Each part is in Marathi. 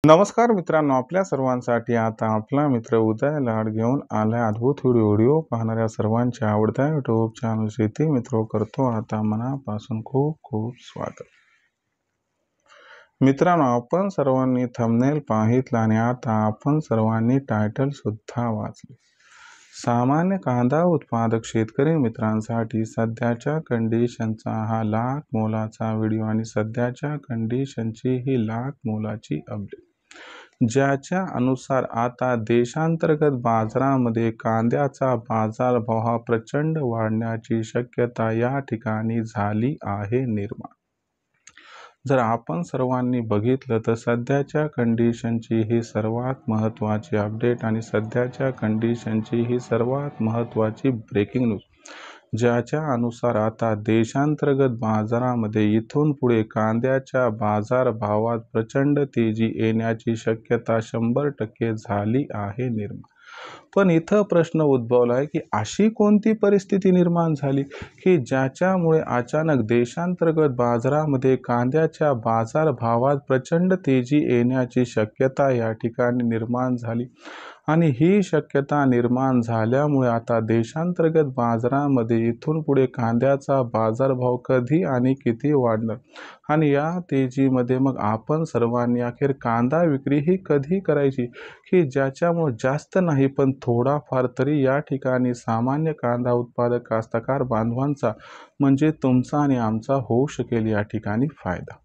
नमस्कार मित्रांनो, आपल्या सर्वांसाठी आता आपला मित्र उदय लाड घेऊन आलाय अद्भुत व्हिडिओ पाहणाऱ्या सर्वांच्या आवडत्या यूट्यूब चॅनल शेती मित्र करतो आता मनापासून खूप खूप स्वागत. मित्रांनो, आपण सर्वांनी थंबनेल पाहितला आणि आता आपण सर्वांनी टायटल सुद्धा वाचले. सामान्य कांदा उत्पादक शेतकरी मित्रांसाठी सध्याच्या कंडिशनचा हा लाख मोलाचा व्हिडिओ आणि सध्याच्या कंडिशनची ही लाख मोलाची अपडेट, ज्याच्या अनुसार आता देशांतर्गत बाजारामध्ये कांद्याचा बाजारभाव हा प्रचंड वाढण्याची शक्यता या ठिकाणी झाली आहे निर्माण. जर आपण सर्वांनी बघितलं तर सध्याच्या कंडिशनची ही सर्वात महत्त्वाची अपडेट आणि सध्याच्या कंडिशनची ही सर्वात महत्त्वाची ब्रेकिंग न्यूज, ज्याच्या अनुसार आता देशांतर्गत बाजारामध्ये इथून पुढे कांद्याच्या बाजारभावात प्रचंड तेजी येण्याची शक्यता 100% झाली आहे निर्माण. पण इथं प्रश्न उद्भवला आहे की अशी कोणती परिस्थिती निर्माण झाली की ज्याच्यामुळे अचानक देशांतर्गत बाजारामध्ये कांद्याच्या बाजारभावात प्रचंड तेजी येण्याची शक्यता या ठिकाणी निर्माण झाली आणि ही शक्यता निर्माण झाल्यामुळे आता देशांतर्गत बाजारामध्ये इथून पुढे कांद्याचा बाजारभाव कधी आणि किती वाढणार आणि या तेजीमध्ये मग आपण सर्वांनी अखेर कांदा विक्री ही कधी करायची की ज्याच्यामुळे जास्त नाही पण थोडाफार तरी या ठिकाणी सामान्य कांदा उत्पादक कास्तकार बांधवांचा म्हणजे तुमचा आणि आमचा होऊ शकेल या ठिकाणी फायदा.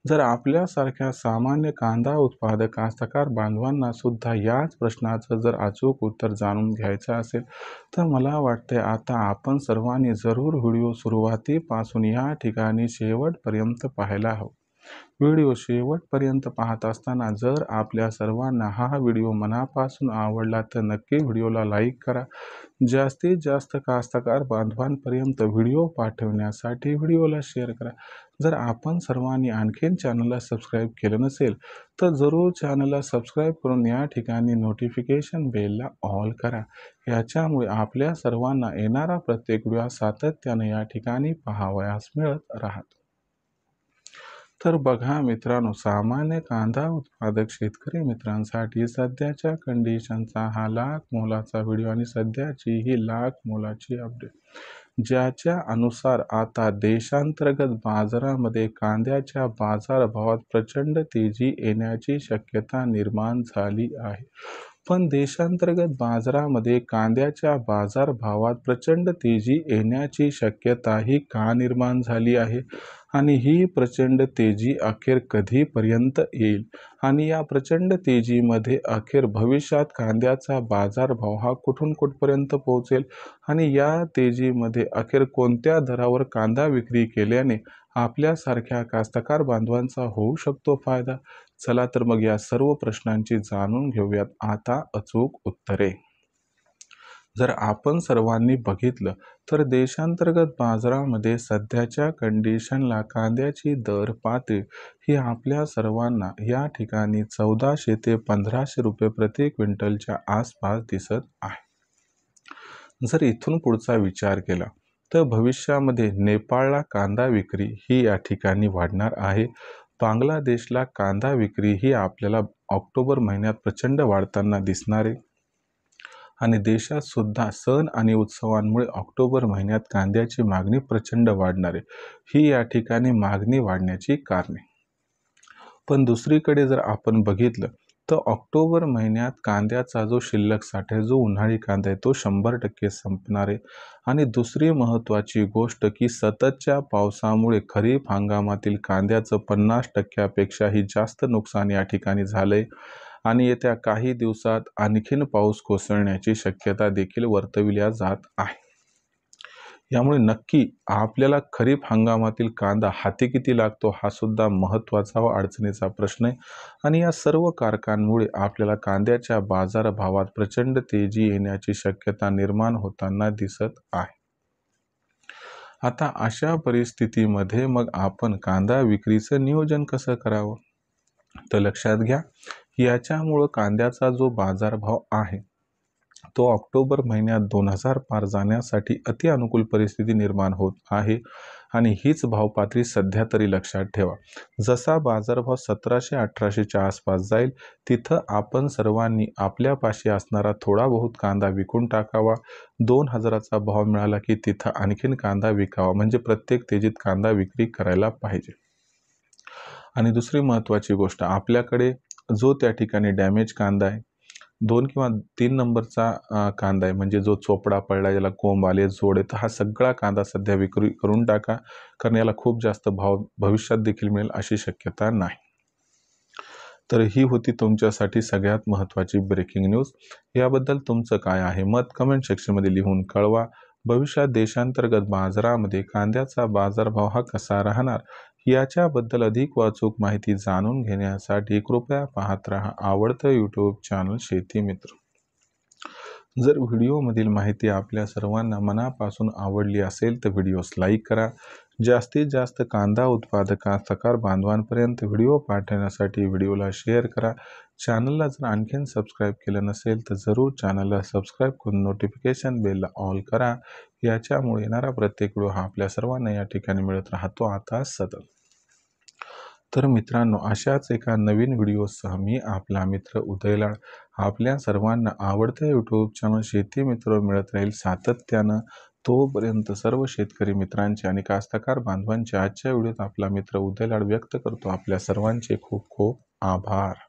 जर आपल्यासारख्या सामान्य कांदा उत्पादक कास्तकार बांधवांना सुद्धा याच प्रश्नाचं जर अचूक उत्तर जाणून घ्यायचं असेल तर मला वाटते आता आपण सर्वांनी जरूर व्हिडिओ सुरुवातीपासून या ठिकाणी शेवटपर्यंत पाहायला हवं. व्हिडिओ शेवटपर्यंत पाहत असताना जर आपल्या सर्वांना हा व्हिडिओ मनापासून आवडला तर नक्की व्हिडिओला लाईक करा. जास्तीत जास्त कास्तकार बांधवांपर्यंत व्हिडिओ पाठवण्यासाठी व्हिडिओला शेअर करा. जर आपण सर्वांनी आणखीन चॅनलला सबस्क्राईब केलं नसेल तर जरूर चॅनलला सबस्क्राईब करून या ठिकाणी नोटिफिकेशन बेलला ऑल करा. याच्यामुळे आपल्या सर्वांना येणारा प्रत्येक व्हिडिओ सातत्याने या ठिकाणी पाहावयास मिळत राहतो. तर बघा मित्रांनो, सामान्य कांदा उत्पादक शेतकरी मित्रांसाठी सध्याच्या कंडिशनचा हा लाख मोलाचा व्हिडिओ आणि सध्याची ही लाख मोलाची अपडेट, ज्याच्या अनुसार आता देशांतर्गत बाजारामध्ये कांद्याच्या बाजारभावात प्रचंड तेजी येण्याची शक्यता निर्माण झाली आहे. पण देशांतर्गत बाजारामध्ये कांद्याच्या बाजारभावात प्रचंड तेजी येण्याची शक्यता ही का निर्माण झाली आहे आणि ही प्रचंड तेजी अखेर कधीपर्यंत येईल आणि या प्रचंड तेजीमध्ये अखेर भविष्यात कांद्याचा बाजारभाव हा कुठून कुठपर्यंत पोहोचेल आणि या तेजीमध्ये अखेर कोणत्या दरावर कांदा विक्री केल्याने आपल्यासारख्या कास्तकार बांधवांचा होऊ शकतो फायदा. चला तर मग या सर्व प्रश्नांची जाणून घेऊयात आता अचूक उत्तरे. जर आपण सर्वांनी बघितलं तर देशांतर्गत बाजारामध्ये सध्याच्या कंडिशनला कांद्याची दर पातळी ही आपल्या सर्वांना या ठिकाणी 1400 ते 1500 रुपये प्रति क्विंटलच्या आसपास दिसत आहे. जर इथून पुढचा विचार केला तर भविष्यामध्ये नेपाळला कांदा विक्री ही या ठिकाणी वाढणार आहे. बांगलादेशला कांदा विक्री ही आपल्याला ऑक्टोबर महिन्यात प्रचंड वाढताना दिसणार आहे आणि देशात सुद्धा सण आणि उत्सवांमुळे ऑक्टोबर महिन्यात कांद्याची मागणी प्रचंड वाढणार आहे. ही या ठिकाणी मागणी वाढण्याची कारणे. पण दुसरीकडे जर आपण बघितलं तर ऑक्टोबर महिन्यात कांद्याचा जो शिल्लक साठा आहे, जो उन्हाळी कांदा आहे तो 100% संपणार आहे आणि दुसरी महत्त्वाची गोष्ट की सततच्या पावसामुळे खरीप हंगामातील कांद्याचं 50%पेक्षाही जास्त नुकसान या ठिकाणी झालंय आणि येत्या काही दिवसात आणखीन पाऊस कोसळण्याची शक्यता देखील वर्तविल्या जात आहे. यामुळे नक्की आपल्याला खरीप हंगामातील कांदा हाती किती लागतो हा सुद्धा महत्त्वाचा व अडचणीचा प्रश्न आहे आणि या सर्व कारणांमुळे आपल्याला कांद्याच्या बाजारभावात प्रचंड तेजी येण्याची शक्यता निर्माण होताना दिसत आहे. आता अशा परिस्थितीमध्ये मग आपण कांदा विक्रीचं नियोजन कसं करावं तर लक्षात घ्या, याच्यामुळं कांद्याचा जो बाजारभाव आहे तो ऑक्टोबर महिन्यात 2000 पार जाण्यासाठी अति अनुकूल परिस्थिती निर्माण होत आहे आणि हीच भावपातळी सध्या तरी लक्षात ठेवा. जसा बाजारभाव 1700-1800च्या आसपास जाईल तिथं आपण सर्वांनी आपल्यापाशी असणारा थोडा बहुत कांदा विकून टाकावा. 2000चा भाव मिळाला की तिथं आणखीन कांदा विकावा, म्हणजे प्रत्येक तेजीत कांदा विक्री करायला पाहिजे. आणि दुसरी महत्त्वाची गोष्ट, आपल्याकडे जो त्या ठिकाणी डॅमेज कांदा आहे, 2 किंवा 3 नंबरचा कांदा आहे, म्हणजे जो चोपडा पडला, ज्याला कोंब आले, जोड आहे, तर हा सगळा कांदा सध्या विक्री करून टाका, कारण याला खूप जास्त भाव भविष्यात देखील मिळेल अशी शक्यता नाही. तर ही होती तुमच्यासाठी सगळ्यात महत्त्वाची ब्रेकिंग न्यूज. याबद्दल तुमचं काय आहे मत कमेंट सेक्शनमध्ये लिहून कळवा. भविष्यात देशांतर्गत बाजारामध्ये कांद्याचा बाजारभाव हा कसा राहणार याच्याबद्दल अधिक अचूक माहिती जाणून घेण्यासाठी कृपया पाहत राहा आवडतं यूट्यूब चॅनल शेती मित्र. जर व्हिडिओमधील माहिती आपल्या सर्वांना मनापासून आवडली असेल तर व्हिडिओस लाईक करा. जास्तीत जास्त कांदा उत्पादक कास्तकार बांधवांपर्यंत व्हिडिओ पाठवण्यासाठी व्हिडिओला शेअर करा. चॅनलला जर आणखीन सबस्क्राईब केलं नसेल तर जरूर चॅनलला सबस्क्राईब करून नोटिफिकेशन बेलला ऑल करा. याच्यामुळे येणारा प्रत्येक व्हिडिओ हा आपल्या सर्वांना या ठिकाणी मिळत राहतो आता सतत. तर मित्रांनो, अशाच एका नवीन व्हिडिओसह मी आपला मित्र उदयलाड आपल्या सर्वांना आवडतं यूट्यूब चॅनल शेती मित्र मिळत राहील सातत्यानं. तोपर्यंत सर्व शेतकरी मित्रांचे आणि कास्तकार बांधवांचे आजच्या व्हिडिओत आपला मित्र उदयलाड व्यक्त करतो आपल्या सर्वांचे खूप खूप आभार.